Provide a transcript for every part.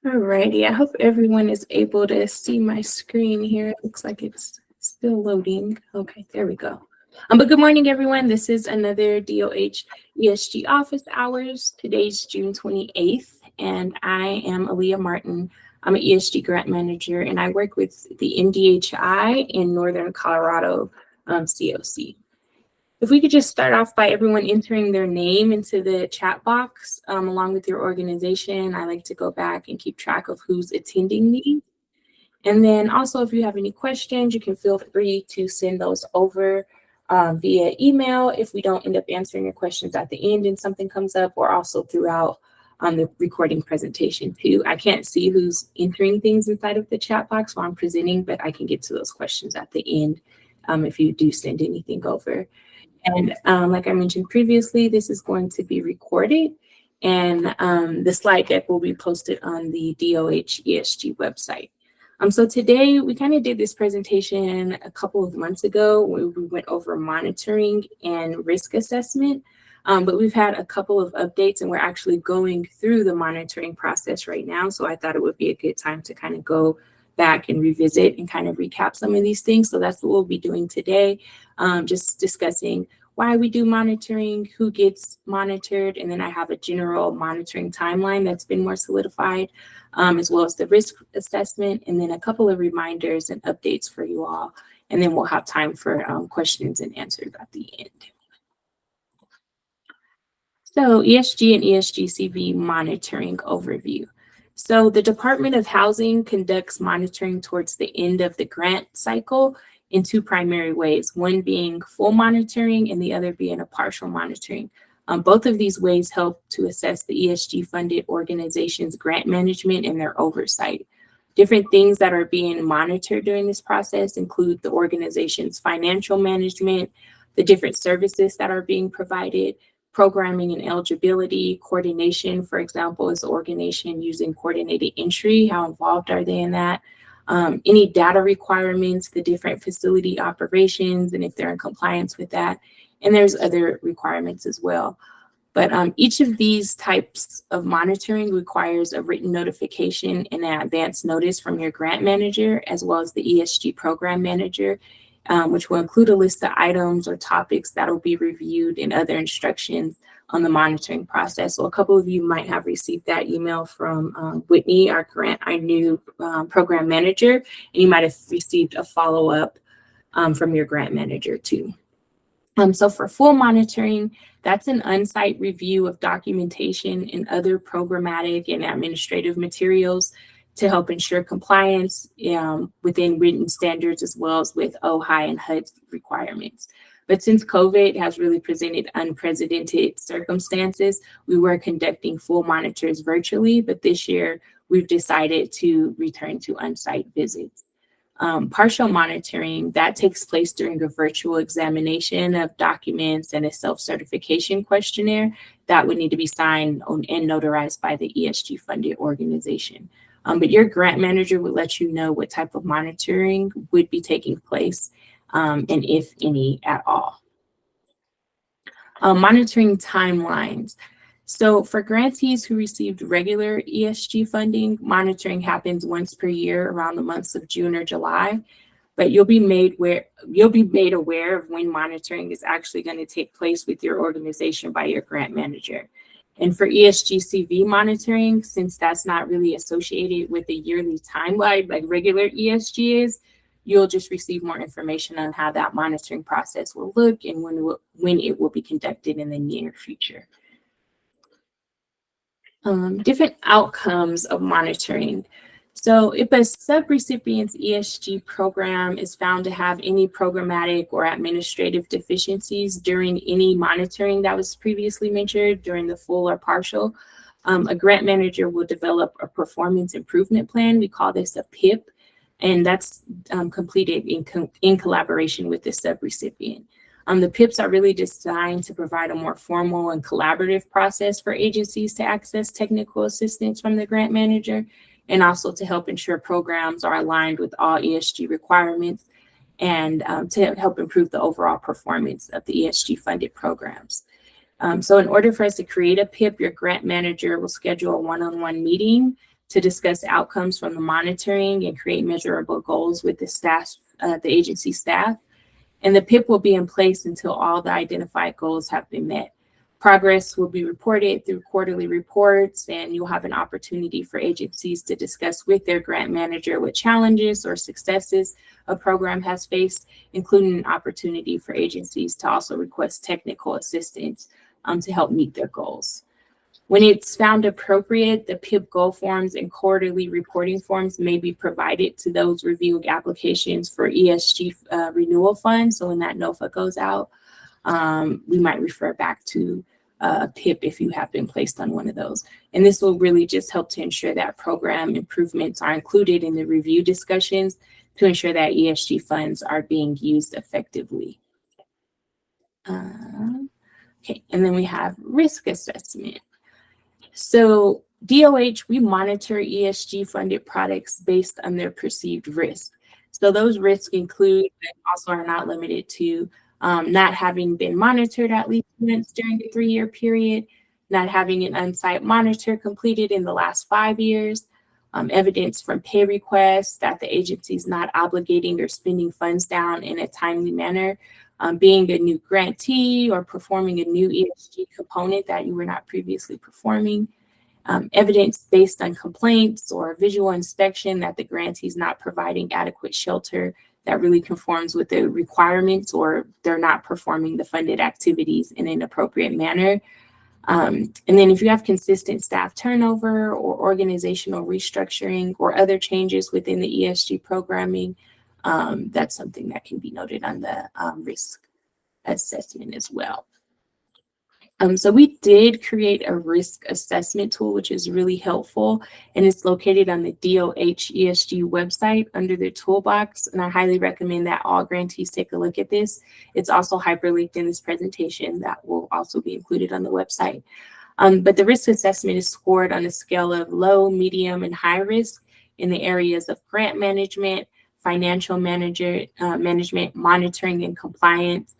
Alrighty, I hope everyone is able to see my screen here. It looks like it's still loading. Okay, there we go. But good morning, everyone. This is another DOH ESG office hours. Today's June 28th, and I am Aaliyah Martin. I'm an ESG grant manager, and I work with the NDHI in Northern Colorado COC. If we could just start off by everyone entering their name into the chat box along with your organization. I like to go back and keep track of who's attending these. And then also, if you have any questions, you can feel free to send those over via email if we don't end up answering your questions at the end and something comes up, or also throughout the recording presentation too. I can't see who's entering things inside of the chat box while I'm presenting, but I can get to those questions at the end if you do send anything over. And like I mentioned previously, this is going to be recorded, and the slide deck will be posted on the DOH ESG website. So today we kind of did this presentation a couple of months ago where we went over monitoring and risk assessment, but we've had a couple of updates and we're actually going through the monitoring process right now. So I thought it would be a good time to kind of go back and revisit and kind of recap some of these things. So that's what we'll be doing today, just discussing why we do monitoring, who gets monitored, and then I have a general monitoring timeline that's been more solidified, as well as the risk assessment, and then a couple of reminders and updates for you all. And then we'll have time for questions and answers at the end. So ESG and ESGCV monitoring overview. So the Department of Housing conducts monitoring towards the end of the grant cycle in two primary ways, one being full monitoring and the other being a partial monitoring. Both of these ways help to assess the ESG funded organization's grant management and their oversight. Different things that are being monitored during this process include the organization's financial management, the different services that are being provided, programming and eligibility, coordination. For example, is the organization using coordinated entry? How involved are they in that? Any data requirements, the different facility operations, and if they're in compliance with that. And there's other requirements as well. But each of these types of monitoring requires a written notification and an advance notice from your grant manager, as well as the ESG program manager, which will include a list of items or topics that will be reviewed and other instructions on the monitoring process. So a couple of you might have received that email from Whitney, our new program manager, and you might have received a follow-up from your grant manager too. So for full monitoring, that's an on-site review of documentation and other programmatic and administrative materials to help ensure compliance within written standards, as well as with OHI and HUD's requirements. But since COVID has really presented unprecedented circumstances, we were conducting full monitors virtually, but this year we've decided to return to on-site visits. Partial monitoring, that takes place during a virtual examination of documents and a self-certification questionnaire that would need to be signed and notarized by the ESG funded organization. But your grant manager would let you know what type of monitoring would be taking place, and if any at all. Monitoring timelines. So for grantees who received regular ESG funding, monitoring happens once per year around the months of June or July, but you'll be made aware of when monitoring is actually going to take place with your organization by your grant manager. And for ESGCV monitoring, since that's not really associated with a yearly timeline like regular ESG is, you'll just receive more information on how that monitoring process will look and when it will be conducted in the near future. Different outcomes of monitoring. So if a subrecipient's ESG program is found to have any programmatic or administrative deficiencies during any monitoring that was previously mentioned during the full or partial, a grant manager will develop a performance improvement plan. We call this a PIP, and that's completed in collaboration with the subrecipient. The PIPs are really designed to provide a more formal and collaborative process for agencies to access technical assistance from the grant manager, and also to help ensure programs are aligned with all ESG requirements and to help improve the overall performance of the ESG funded programs. So in order for us to create a PIP, your grant manager will schedule a one-on-one meeting to discuss outcomes from the monitoring and create measurable goals with the staff, the agency staff. And the PIP will be in place until all the identified goals have been met. Progress will be reported through quarterly reports, and you'll have an opportunity for agencies to discuss with their grant manager what challenges or successes a program has faced, including an opportunity for agencies to also request technical assistance to help meet their goals. When it's found appropriate, the PIP goal forms and quarterly reporting forms may be provided to those reviewing applications for ESG renewal funds. So when that NOFA goes out, we might refer back to PIP if you have been placed on one of those. And this will really just help to ensure that program improvements are included in the review discussions to ensure that ESG funds are being used effectively. Okay, and then we have risk assessment. So DOH, we monitor ESG funded products based on their perceived risk. So those risks include, but also are not limited to, not having been monitored at least once during the 3-year period, not having an on-site monitor completed in the last 5 years, evidence from pay requests that the agency is not obligating or spending funds down in a timely manner, being a new grantee or performing a new ESG component that you were not previously performing, evidence based on complaints or visual inspection that the grantee is not providing adequate shelter that really conforms with the requirements, or they're not performing the funded activities in an appropriate manner. And then if you have consistent staff turnover or organizational restructuring or other changes within the ESG programming, that's something that can be noted on the risk assessment as well. So we did create a risk assessment tool, which is really helpful, and it's located on the DOH ESG website under the toolbox, and I highly recommend that all grantees take a look at this. It's also hyperlinked in this presentation that will also be included on the website. But the risk assessment is scored on a scale of low, medium, and high risk in the areas of grant management, financial management, monitoring and compliance,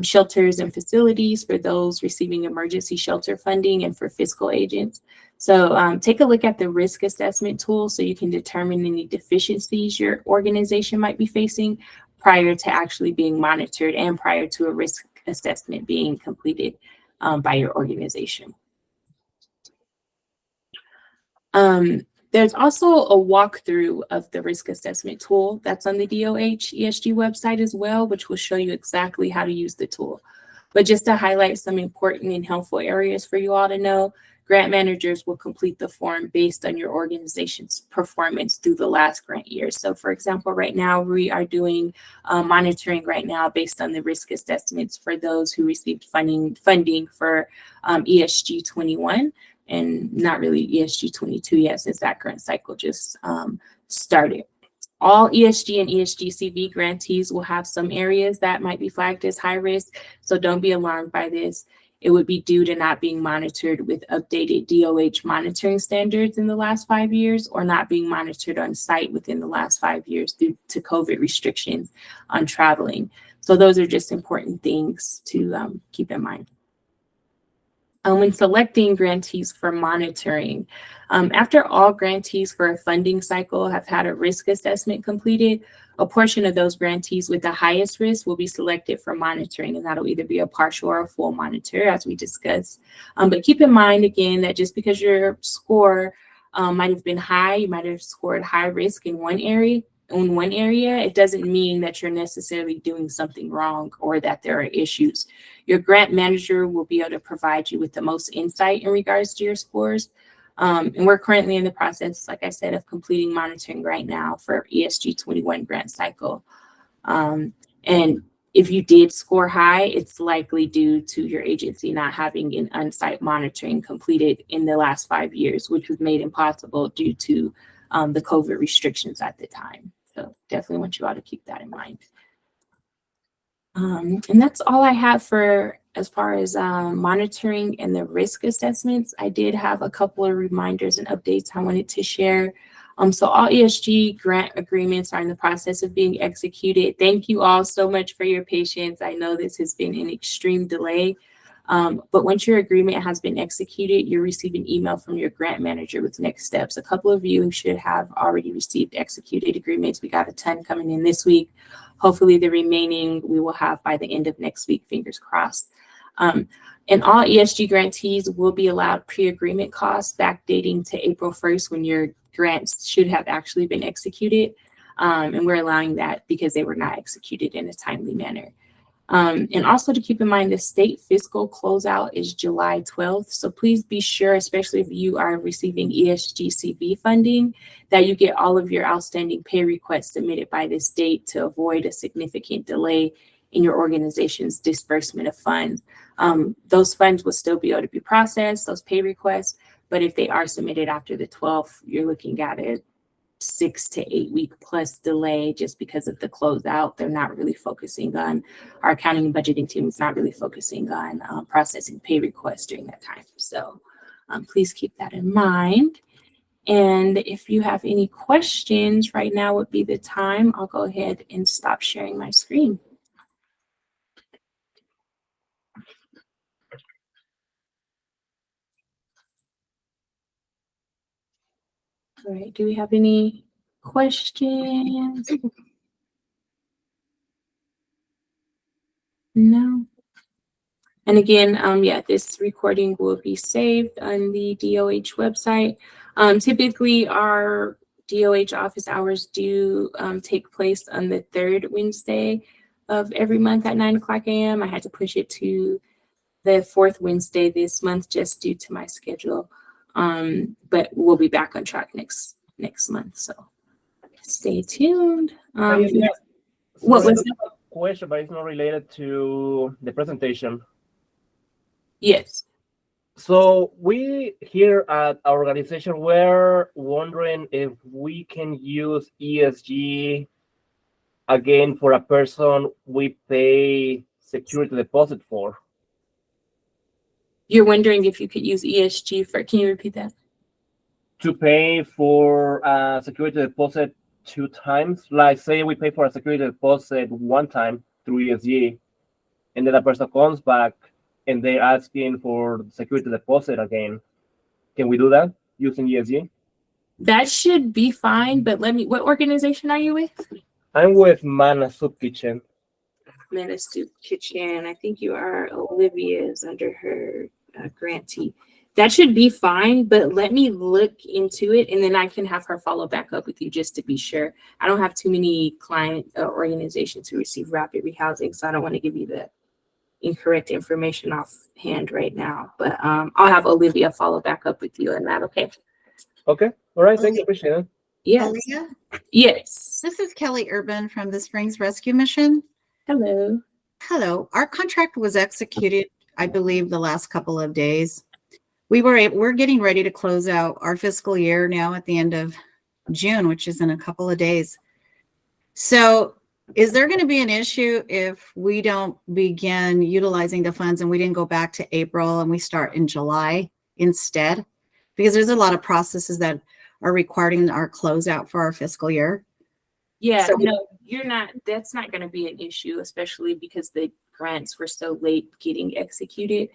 shelters and facilities for those receiving emergency shelter funding, and for fiscal agents. So take a look at the risk assessment tool so you can determine any deficiencies your organization might be facing prior to actually being monitored and prior to a risk assessment being completed by your organization. There's also a walkthrough of the risk assessment tool that's on the DOH ESG website as well, which will show you exactly how to use the tool. But just to highlight some important and helpful areas for you all to know, grant managers will complete the form based on your organization's performance through the last grant year. So for example, right now we are doing monitoring right now based on the risk assessments for those who received funding for ESG 21. And not really ESG 22 yet, since that grant cycle just started. All ESG and ESG CV grantees will have some areas that might be flagged as high risk, so don't be alarmed by this. It would be due to not being monitored with updated DOH monitoring standards in the last 5 years, or not being monitored on site within the last 5 years due to COVID restrictions on traveling. So those are just important things to keep in mind. When selecting grantees for monitoring, after all grantees for a funding cycle have had a risk assessment completed, a portion of those grantees with the highest risk will be selected for monitoring, and that'll either be a partial or a full monitor, as we discussed. But keep in mind, again, that just because your score might have been high, you might have scored high risk in one area, it doesn't mean that you're necessarily doing something wrong or that there are issues. Your grant manager will be able to provide you with the most insight in regards to your scores. And we're currently in the process, like I said, of completing monitoring right now for ESG 21 grant cycle. And if you did score high, it's likely due to your agency not having an on-site monitoring completed in the last 5 years, which was made impossible due to the COVID restrictions at the time. So definitely want you all to keep that in mind. And that's all I have for as far as monitoring and the risk assessments. I did have a couple of reminders and updates I wanted to share. So all ESG grant agreements are in the process of being executed. Thank you all so much for your patience. I know this has been an extreme delay. But once your agreement has been executed, you'll receive an email from your grant manager with next steps. A couple of you should have already received executed agreements. We got a ton coming in this week. Hopefully the remaining we will have by the end of next week, fingers crossed. And all ESG grantees will be allowed pre-agreement costs backdating to April 1st when your grants should have actually been executed. And we're allowing that because they were not executed in a timely manner. And also to keep in mind, the state fiscal closeout is July 12th. So please be sure, especially if you are receiving ESGCV funding, that you get all of your outstanding pay requests submitted by this date to avoid a significant delay in your organization's disbursement of funds. Those funds will still be able to be processed, those pay requests, but if they are submitted after the 12th, you're looking at a 6 to 8 week plus delay just because of the closeout. They're not really focusing on, our accounting and budgeting team is not really focusing on processing pay requests during that time. So please keep that in mind. And if you have any questions, right now would be the time. I'll go ahead and stop sharing my screen. All right, do we have any questions? No. And again, yeah, this recording will be saved on the DOH website. Typically, our DOH office hours do take place on the third Wednesday of every month at 9 o'clock a.m. I had to push it to the fourth Wednesday this month just due to my schedule. But we'll be back on track next month. So stay tuned. What was the question, but it's not related to the presentation? Yes. So we here at our organization, we're wondering if we can use ESG again for a person we pay security deposit for. You're wondering if you could use ESG for, can you repeat that? To pay for a security deposit 2 times. Like say we pay for a security deposit 1 time through ESG, and then a person comes back and they're asking for security deposit again. Can we do that using ESG? That should be fine, but what organization are you with? I'm with Mana Soup Kitchen. Mana Soup Kitchen. I think you are. Olivia's under her grantee. That should be fine, but let me look into it and then I can have her follow back up with you just to be sure. I don't have too many client organizations who receive rapid rehousing, so I don't want to give you the incorrect information offhand right now. But I'll have Olivia follow back up with you on that, okay? Okay. All right. Thank you. Appreciate it. Yes. Aaliyah? Yes. This is Kelly Urban from the Springs Rescue Mission. Hello. Hello. Our contract was executed, I believe, the last couple of days. We're getting ready to close out our fiscal year now at the end of June, which is in a couple of days. So is there going to be an issue if we don't begin utilizing the funds and we didn't go back to April and we start in July instead? Because there's a lot of processes that are requiring our closeout for our fiscal year. Yeah, So- no, you're not, that's not going to be an issue, especially because the grants were so late getting executed.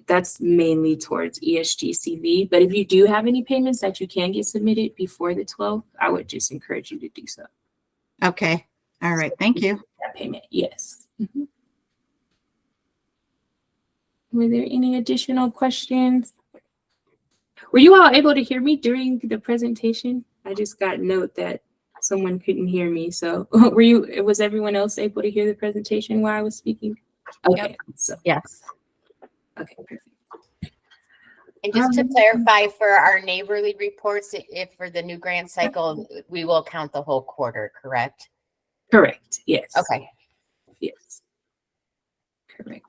That's mainly towards ESGCV. But if you do have any payments that you can get submitted before the 12th, I would just encourage you to do so. Okay. All right. Thank you. That payment, yes. Mhm. Were there any additional questions? Were you all able to hear me during the presentation? I just got a note that someone couldn't hear me. So was everyone else able to hear the presentation while I was speaking? Okay. Yep. So, Yes. okay, perfect. And just to clarify for our neighborly reports, if for the new grant cycle, we will count the whole quarter, correct? Correct. Yes. Okay. Yes. Correct.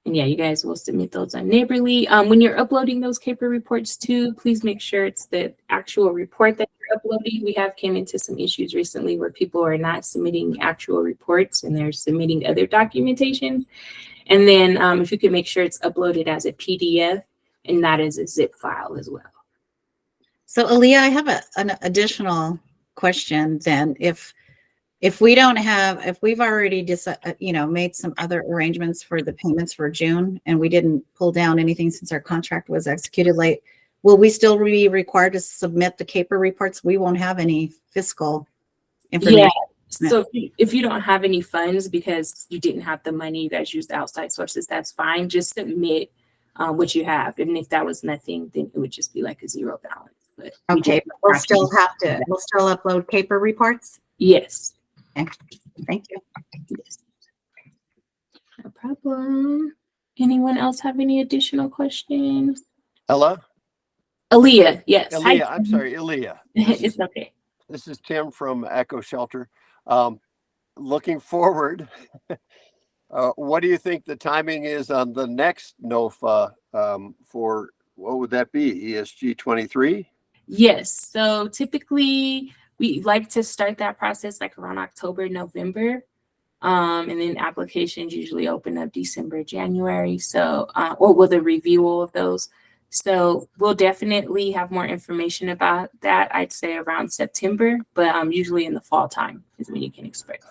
And yeah, you guys will submit those on Neighborly. When you're uploading those CAPER reports too, please make sure it's the actual report that you're uploading. We have came into some issues recently where people are not submitting actual reports and they're submitting other documentation. And then if you could make sure it's uploaded as a PDF and not as a zip file as well. So Aaliyah, I have an additional question then. If if we don't have, if we've already made some other arrangements for the payments for June and we didn't pull down anything since our contract was executed late, will we still be required to submit the CAPER reports? We won't have any fiscal information. Yeah. So if you don't have any funds because you didn't have the money, you guys used outside sources, that's fine. Just submit what you have. And if that was nothing, then it would just be like a zero balance. But Okay, but we'll still upload CAPER reports? Yes. Okay. Thank you. Yes. No problem. Anyone else have any additional questions? Ella? Aaliyah, yes. Hi. Aaliyah, I'm sorry, Aaliyah. It's okay. This is Tim from Echo Shelter. Looking forward, what do you think the timing is on the next NOFA for, what would that be, ESG 23? Yes. So typically we like to start that process like around October, November. And then applications usually open up December, January. So, or with a review of those. So we'll definitely have more information about that. I'd say around September, but usually in the fall time is when you can expect.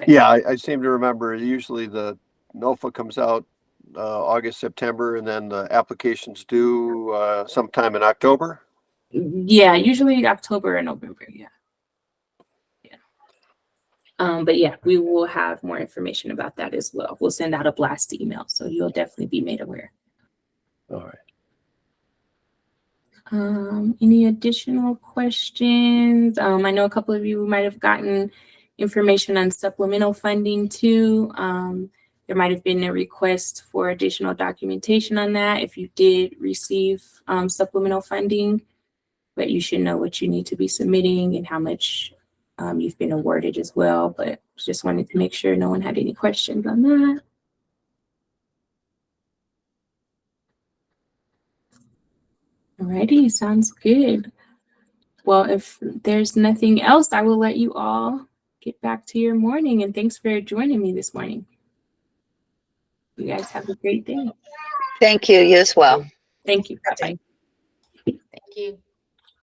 Yeah, I seem to remember usually the NOFA comes out August, September, and then the applications due sometime in October. Yeah, usually October or November. Yeah. But yeah, we will have more information about that as well. We'll send out a blast email, so you'll definitely be made aware. All right. Any additional questions? I know a couple of you might have gotten information on supplemental funding too. There might have been a request for additional documentation on that if you did receive supplemental funding, but you should know what you need to be submitting and how much you've been awarded as well. But just wanted to make sure no one had any questions on that. Alrighty, sounds good. Well, if there's nothing else, I will let you all get back to your morning. And thanks for joining me this morning. You guys have a great day. Thank you. You as well. Thank you. Bye-bye. Thank you.